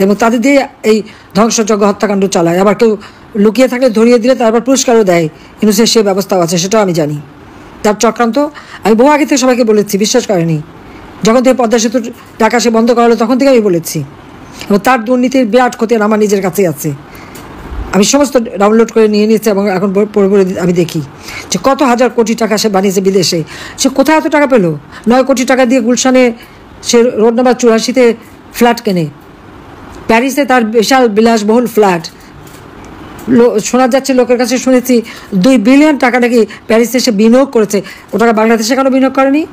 এবং তাদের দিয়ে এই ধ্বংসযজ্ঞ হত্যাকাণ্ড চালায়। আবার কেউ লুকিয়ে থাকলে ধরিয়ে দিলে তারপর পুরস্কারও দেয়। কিন্তু সে ব্যবস্থাও আছে, সেটাও আমি জানি। তার চক্রান্ত আমি বহু আগে থেকে সবাইকে বলেছি, বিশ্বাস করেনি। যখন থেকে পদ্মা সেতুর টাকা সে বন্ধ করা হলো, তখন থেকে আমি বলেছি। এবং তার দুর্নীতির বিরাট ক্ষতি আমার নিজের কাছেই আছে। আমি সমস্ত ডাউনলোড করে নিয়ে নিয়েছি এবং এখন পড়ে আমি দেখি যে কত হাজার কোটি টাকা সে বানিয়েছে বিদেশে। সে কোথায় এত টাকা পেল? 9 কোটি টাকা দিয়ে গুলশানে সে রোড নাম্বার 84-তে ফ্ল্যাট কেনে। প্যারিসে তার বিশাল বিলাসবহুল ফ্ল্যাট। শোনা যাচ্ছে, লোকের কাছে শুনেছি 2 বিলিয়ন টাকা নাকি প্যারিসে সে বিনিয়োগ করেছে। ও টাকা বাংলাদেশে কেন বিনিয়োগ করেনি?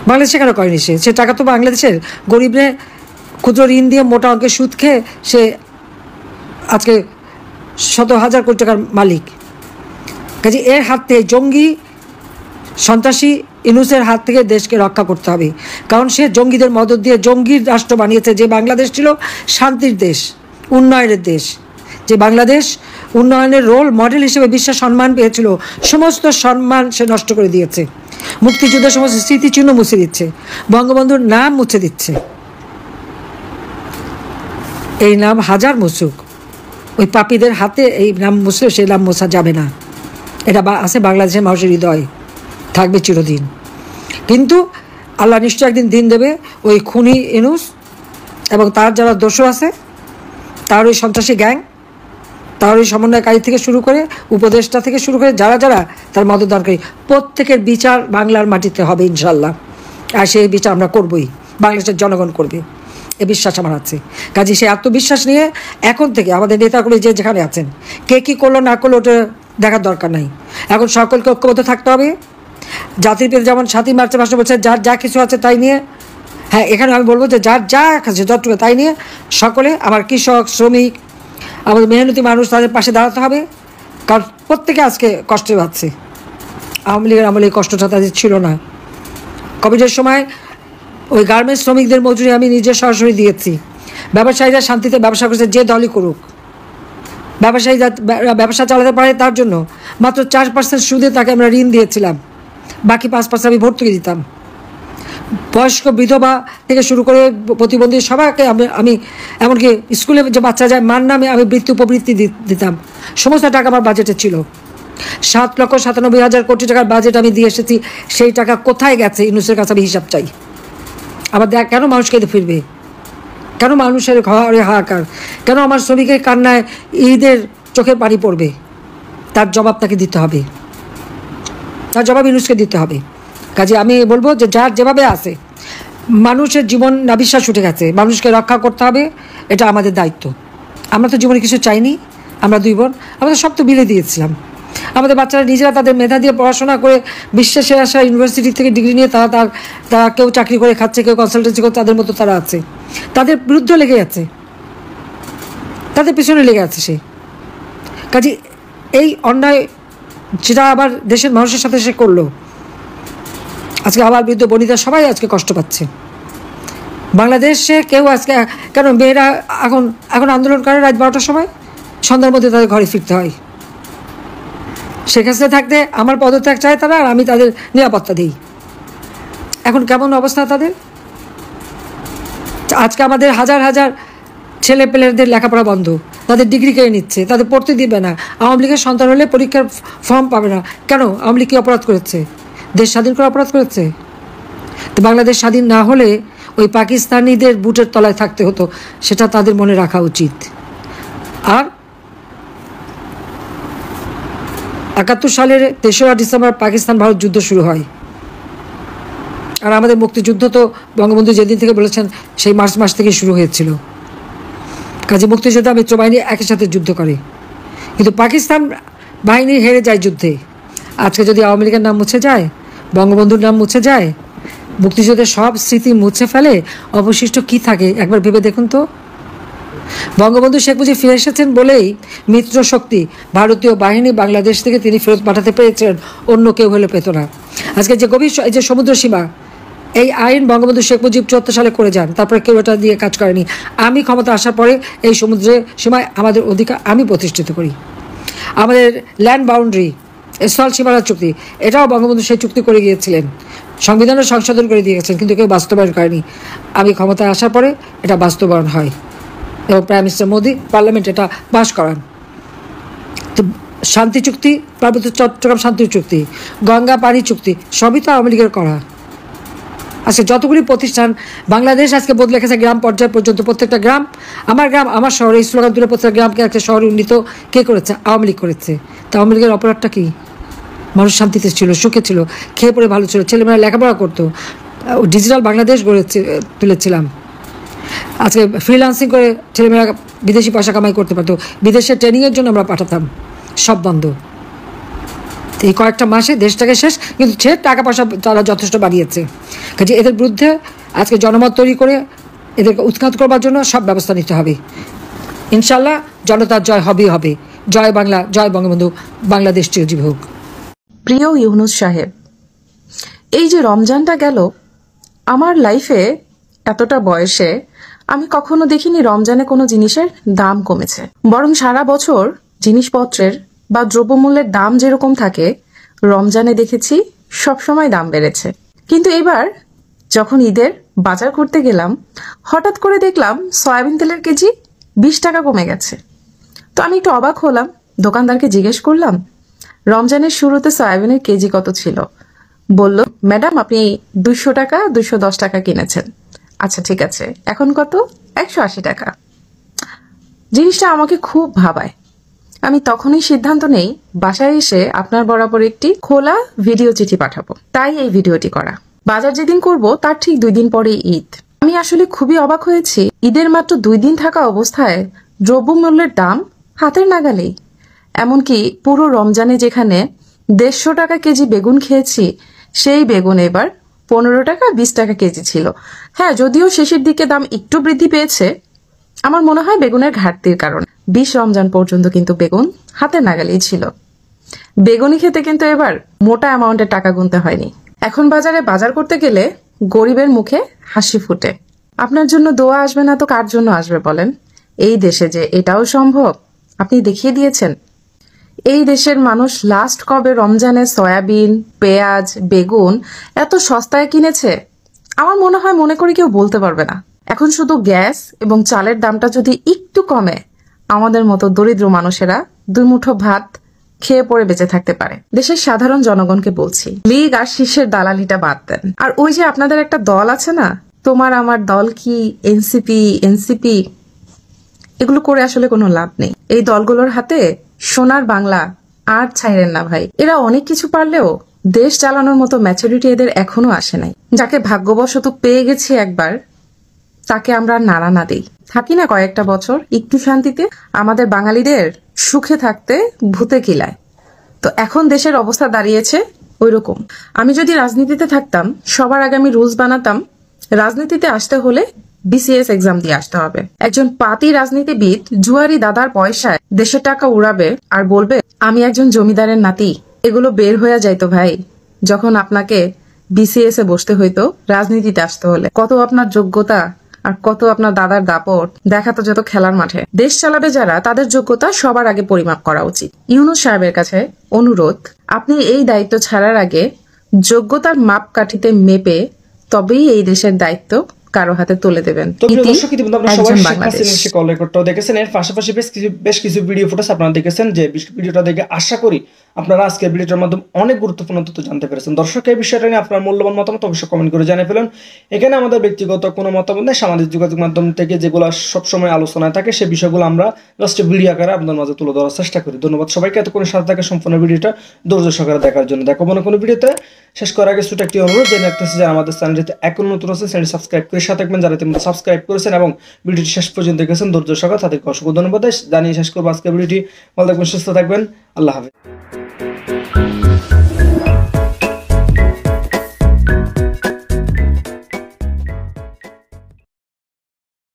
বাংলাদেশে কেন করেনি? সে টাকা তো বাংলাদেশের গরিবরে ক্ষুদ্র ঋণ দিয়ে মোটা অঙ্কের সুদ খেয়ে সে আজকে শত হাজার কোটি টাকার মালিক। কাজে এর হাত থেকে, জঙ্গি সন্ত্রাসী ইউনূসের হাত থেকে দেশকে রক্ষা করতে হবে। কারণ সে জঙ্গিদের মদত দিয়ে জঙ্গির রাষ্ট্র বানিয়েছে। যে বাংলাদেশ ছিল শান্তির দেশ, উন্নয়নের দেশ, যে বাংলাদেশ উন্নয়নের রোল মডেল হিসেবে বিশ্বের সম্মান পেয়েছিল, সমস্ত সম্মান সে নষ্ট করে দিয়েছে। মুক্তিযুদ্ধের সমস্ত স্মৃতিচিহ্ন মুছে দিচ্ছে, বঙ্গবন্ধুর নাম মুছে দিচ্ছে। এই নাম হাজার মুছুক, ওই পাপীদের হাতে এই নাম মুছলেও সেই নাম মোছা যাবে না। এটা আছে বাংলাদেশের মানুষের হৃদয়, থাকবে চিরদিন। কিন্তু আল্লাহ নিশ্চয় একদিন দিন দেবে ওই খুনি ইউনূস এবং তার যারা দোষর আছে, তার ওই সন্ত্রাসী গ্যাং, তার ওই সমন্বয়কারী থেকে শুরু করে উপদেষ্টা থেকে শুরু করে যারা যারা তার মদতদানকারী, প্রত্যেকের বিচার বাংলার মাটিতে হবে ইনশাল্লাহ। আর সেই বিচার আমরা করবই, বাংলাদেশের জনগণ করবে, এ বিশ্বাস আমার আছে। কাজে সেই আত্মবিশ্বাস নিয়ে এখন থেকে আমাদের নেতাগুলি যে যেখানে আছেন, কে কী করলো না করলো ওটা দেখার দরকার নাই। এখন সকলকে ঐক্যবদ্ধ থাকতে হবে। জাতির পিতা যেমন 7ই মার্চের ভাষণ বলছে, যার যা কিছু আছে তাই নিয়ে, হ্যাঁ এখানে আমি বলবো যে যার যা আছে যতটুকু তাই নিয়ে সকলে, আমার কৃষক, শ্রমিক, আমাদের মেহনতি মানুষ, তাদের পাশে দাঁড়াতে হবে। কারণ প্রত্যেকে আজকে কষ্টে পাচ্ছে। আওয়ামী লীগের আমলে এই কষ্টটা তাদের ছিল না। কোভিডের সময় ওই গার্মেন্টস শ্রমিকদের মজুরি আমি নিজে সরাসরি দিয়েছি। ব্যবসায়ীরা শান্তিতে ব্যবসা করছে, যে দলই করুক। ব্যবসায়ীরা ব্যবসা চালাতে পারে তার জন্য মাত্র 4% সুদে তাকে আমরা ঋণ দিয়েছিলাম, বাকি 5% আমি ভর্তুকি দিতাম। বয়স্ক বিধবা থেকে শুরু করে প্রতিবন্ধী সবাইকে আমি এমনকি স্কুলে যে বাচ্চা যায় মার নামে আমি বৃত্তি উপবৃত্তি দিতাম। সমস্ত টাকা আমার বাজেটে ছিল। 7,97,000 কোটি টাকার বাজেট আমি দিয়ে এসেছি। সেই টাকা কোথায় গেছে ইউনূসের কাছে আমি হিসাব চাই। আবার দেখ, কেন মানুষ কেঁদে ফিরবে? কেন মানুষের ঘরে হাহাকার? কেন আমার শ্রমিকের কান্নায় ঈদের চোখের পানি পড়বে? তার জবাব তাকে দিতে হবে। তার জবাব ইউনূসকে দিতে হবে। কাজে আমি বলবো যে যার যেভাবে আছে, মানুষের জীবন নাবিশ্বাস উঠে গেছে, মানুষকে রক্ষা করতে হবে, এটা আমাদের দায়িত্ব। আমরা তো জীবনে কিছু চাইনি, আমরা দুই বোন, আমরা সব তো বিলে দিয়েছিলাম। আমাদের বাচ্চারা নিজেরা তাদের মেধা দিয়ে পড়াশোনা করে বিশ্বের সেরা ইউনিভার্সিটি থেকে ডিগ্রি নিয়ে তারা কেউ চাকরি করে খাচ্ছে, কেউ কনসালটেন্সি করে, তাদের মতো তারা আছে, তাদের বিরুদ্ধে লেগে আছে, তাদের পিছনে লেগে আছে সে। কাজে এই অন্যায় যেটা আবার দেশের মানুষের সাথে সে করলো, আজকে আবার বৃদ্ধ বনিতা সবাই আজকে কষ্ট পাচ্ছে। বাংলাদেশে কেউ আজকে কেন মেয়েরা এখন আন্দোলন করে রাত 12টার সময়, সন্ধ্যার মধ্যে তাদের ঘরে ফিরতে হয়। শেখ হাসিনা থাকতে আমার পদত্যাগ চায় তারা, আর আমি তাদের নিরাপত্তা দিই। এখন কেমন অবস্থা তাদের? আজকে আমাদের হাজার হাজার ছেলে পেলেদের লেখাপড়া বন্ধ, তাদের ডিগ্রি কেড়ে নিচ্ছে, তাদের পড়তে দিবে না। আওয়ামী লীগের সন্তান হলে পরীক্ষার ফর্ম পাবে না। কেন? আওয়ামী লীগ কি অপরাধ করেছে? দেশ স্বাধীন করে অপরাধ করেছে? তো বাংলাদেশ স্বাধীন না হলে ওই পাকিস্তানিদের বুটের তলায় থাকতে হতো, সেটা তাদের মনে রাখা উচিত। আর 71 সালের 3রা ডিসেম্বর পাকিস্তান ভারত যুদ্ধ শুরু হয়। আর আমাদের মুক্তিযুদ্ধ তো বঙ্গবন্ধু যেদিন থেকে বলেছেন সেই মার্চ মাস থেকে শুরু হয়েছিল। কাজে মুক্তিযোদ্ধা মিত্র বাহিনী একই সাথে যুদ্ধ করে, কিন্তু পাকিস্তান বাহিনী হেরে যায় যুদ্ধে। আজকে যদি আওয়ামী লীগের নাম মুছে যায়, বঙ্গবন্ধুর নাম মুছে যায়, মুক্তিযুদ্ধের সব স্মৃতি মুছে ফেলে, অবশিষ্ট কি থাকে একবার ভেবে দেখুন তো। বঙ্গবন্ধু শেখ মুজিব ফিরে এসেছেন বলেই মিত্র শক্তি ভারতীয় বাহিনী বাংলাদেশ থেকে তিনি ফেরত পাঠাতে পেরেছেন, অন্য কেউ হলে পেত না। আজকে যে গভীর যে সমুদ্র সীমা, এই আইন বঙ্গবন্ধু শেখ মুজিব 74 সালে করে যান, তারপরে কেউ এটা দিয়ে কাজ করেনি। আমি ক্ষমতা আসার পরে এই সমুদ্রের সীমায় আমাদের অধিকার আমি প্রতিষ্ঠিত করি। আমাদের ল্যান্ড বাউন্ডারি, স্থল সীমানা চুক্তি, এটাও বঙ্গবন্ধু সেই চুক্তি করে গিয়েছিলেন, সংবিধানের সংশোধন করে দিয়ে গেছেন, কিন্তু কেউ বাস্তবায়ন করেনি। আমি ক্ষমতায় আসার পরে এটা বাস্তবায়ন হয় এবং প্রাইম মিনিস্টার মোদি পার্লামেন্ট এটা পাস করান। তো শান্তি চুক্তি, পার্বত্য চট্টগ্রাম শান্তি চুক্তি, গঙ্গা পানি চুক্তি, সবই তো আওয়ামী লীগের করা। আজকে যতগুলি প্রতিষ্ঠান বাংলাদেশ আজকে বদলে গেছে গ্রাম পর্যায় পর্যন্ত, প্রত্যেকটা গ্রাম আমার শহর, এই স্লোগান তুলে প্রত্যেকটা গ্রামকে একটা শহরে উন্নীত কে করেছে? আওয়ামী লীগ করেছে। তা আওয়ামী লীগের অপরাধটা কি? মানুষ শান্তিতে ছিল, সুখে ছিল, খেয়ে পড়ে ভালো ছিল, ছেলেমেয়েরা লেখাপড়া করতো, ডিজিটাল বাংলাদেশ গড়ে তুলেছিলাম। আজকে ফ্রিল্যান্সিং করে ছেলেমেয়েরা বিদেশি পয়সা কামাই করতে পারতো, বিদেশে ট্রেনিংয়ের জন্য আমরা পাঠাতাম, সব বন্ধ। এই কয়েকটা মাসে দেশটাকে শেষ, কিন্তু সে টাকা পয়সা তারা যথেষ্ট বাড়িয়েছে। কাজে এদের বিরুদ্ধে আজকে জনমত তৈরি করে এদেরকে উৎখাত করবার জন্য সব ব্যবস্থা নিতে হবে। ইনশাল্লাহ জনতার জয় হবেই হবে। জয় বাংলা, জয় বঙ্গবন্ধু, বাংলাদেশ চিরজীবী হোক। প্রিয় ইউনুস সাহেব, এই যে রমজানটা গেল, আমার লাইফে এতটা বয়সে আমি কখনো দেখিনি রমজানে কোনো জিনিসের দাম কমেছে। বরং সারা বছর জিনিসপত্রের বা দ্রব্যমূল্যের দাম যেরকম থাকে, রমজানে দেখেছি সবসময় দাম বেড়েছে। কিন্তু এবার যখন ঈদের বাজার করতে গেলাম, হঠাৎ করে দেখলাম সয়াবিন তেলের কেজি 20 টাকা কমে গেছে। তো আমি একটু অবাক হলাম, দোকানদারকে জিজ্ঞেস করলাম রমজানের শুরুতে সয়াবিনের কেজি কত ছিল। বলল, ম্যাডাম আপনি 200 টাকা 210 টাকা কিনেছেন। আচ্ছা ঠিক আছে, এখন কত? 180 টাকা। জিনিসটা আমাকে খুব ভাবায়। আমি তখনই সিদ্ধান্ত নেই বাসায় এসে আপনার বরাবর একটি খোলা ভিডিও চিঠি পাঠাবো। তাই এই ভিডিওটি করা। বাজার যেদিন করব তার ঠিক 2 দিন পরে ঈদ। আমি আসলে খুবই অবাক হয়েছি, ঈদের মাত্র 2 দিন থাকা অবস্থায় দ্রব্যমূল্যের দাম হাতের নাগালেই। এমনকি পুরো রমজানে যেখানে 150 টাকা কেজি বেগুন খেয়েছি, সেই বেগুন এবার 15 টাকা 20 টাকা কেজি ছিল। হ্যাঁ, যদিও শেষের দিকে দাম একটু বৃদ্ধি পেয়েছে, আমার মনে হয় বেগুনের ঘাটতির কারণে। 20 রমজান পর্যন্ত কিন্তু বেগুন হাতের নাগালেই ছিল। বেগুনি খেতে কিন্তু এবার মোটা অ্যামাউন্টের টাকা গুনতে হয়নি। এখন বাজারে বাজার করতে গেলে গরিবের মুখে হাসি ফুটে। আপনার জন্য দোয়া আসবে না তো কার জন্য আসবে বলেন? এই দেশে যে এটাও সম্ভব আপনি দেখিয়ে দিয়েছেন। এই দেশের মানুষ লাস্ট কবে রমজানে সয়াবিন, পেঁয়াজ, বেগুন এত সস্তায় কিনেছে? আমার মনে হয় মনে করে কেউ বলতে পারবে না। এখন শুধু গ্যাস এবং চালের দামটা যদি একটু কমে, আমাদের মতো দরিদ্র মানুষেরা 2 মুঠো ভাত খেয়ে পড়ে বেঁচে থাকতে পারে। দেশের সাধারণ জনগণকে বলছি, লীগ আর শীর্ষের দালালিটা বাদ দেন। আর ওই যে আপনাদের একটা দল আছে না, তোমার আমার দল কি, এনসিপি, এগুলো করে আসলে কোনো লাভ নেই। এই দলগুলোর হাতে সোনার বাংলা আর ছাইরেন না ভাই। এরা অনেক কিছু পারলেও দেশ চালানোর মতো ম্যাচুরিটি এদের এখনো আসে নাই। যাকে ভাগ্যবশত পেয়ে গেছি একবার, তাকে আমরা নাড়া না দেই। থাকি না কয়েকটা বছর একটু শান্তিতে, আমাদের বাঙালিদের সুখে থাকতে ভূতে কিলায়। তো এখন দেশের অবস্থা দাঁড়িয়েছে ওইরকম। আমি যদি রাজনীতিতে থাকতাম, সবার আগে আমি রুলস বানাতাম, রাজনীতিতে আসতে হলে বিসিএস এক্সাম দিয়ে আসতে হবে। একজন পাতি রাজনীতিবিদ জুয়ারি দাদার পয়সায় দেশের টাকা উড়াবে আর বলবে আমি একজন জমিদারের নাতি। এগুলো বের হয়ে যাইতো ভাই যখন আপনাকে বিসিএস এ বসতে হইতো রাজনীতিতে আসতে হলে। কত আপনার যোগ্যতা আর কত আপনার দাদার দাপট দেখাতো যত খেলার মাঠে। দেশ চালাবে যারা, তাদের যোগ্যতা সবার আগে পরিমাপ করা উচিত। ইউনূস সাহেবের কাছে অনুরোধ, আপনি এই দায়িত্ব ছাড়ার আগে যোগ্যতার মাপকাঠিতে মেপে তবেই এই দেশের দায়িত্ব কারো হাতে তুলে দেবেন। তো প্রিয় দর্শক, ইতিমধ্যে আপনারা সবাই শেখ হাসিনার সেই কল রেকর্ডটাও দেখেছেন। এর পাশাপাশি বেশ কিছু ভিডিও ফুটেজ আপনারা দেখেছেন, যে ভিডিওটা দেখে আশা করি আপনারা আজকের ভিডিওটার মাধ্যমে অনেক গুরুত্বপূর্ণ তথ্য জানতে পেরেছেন। দর্শক, এই বিষয়টা নিয়ে আপনার মূল্যবান মতামত অবশ্যই কমেন্ট করে জানিয়ে ফেলুন। এখানে আমাদের ব্যক্তিগত কোনো মতামত নেই, সামাজিক যোগাযোগ মাধ্যম থেকে যেগুলো সবসময় আলোচনায় থাকে সেই বিষয়গুলো আমরা জাস্ট ভিডিও আকারে আপনাদের মাঝে তুলে ধরার চেষ্টা করি। ধন্যবাদ সবাইকে এতক্ষণ সাথে থাকা সম্পূর্ণ ভিডিওটা ধৈর্য সহকারে দেখার জন্য। দেখো মনে কোনো ভিডিওতে শেষ করার আগে ছোট একটি অনুরোধ জেনে রাখতেছি, যারা আমাদের চ্যানেলটিতে এখন নতুন আছেন চ্যানেল সাবস্ক্রাইব করে সাথে থাকবেন, যারা ইতিমধ্যে সাবস্ক্রাইব করেছেন এবং ভিডিওটি শেষ পর্যন্ত দেখেছেন ধৈর্য সহকারে, তাদেরকে অসংখ্য ধন্যবাদ জানিয়ে শেষ করবো আজকের ভিডিওটি। ভালো থাকবেন, সুস্থ থাকবেন, আল্লাহ হাফেজ।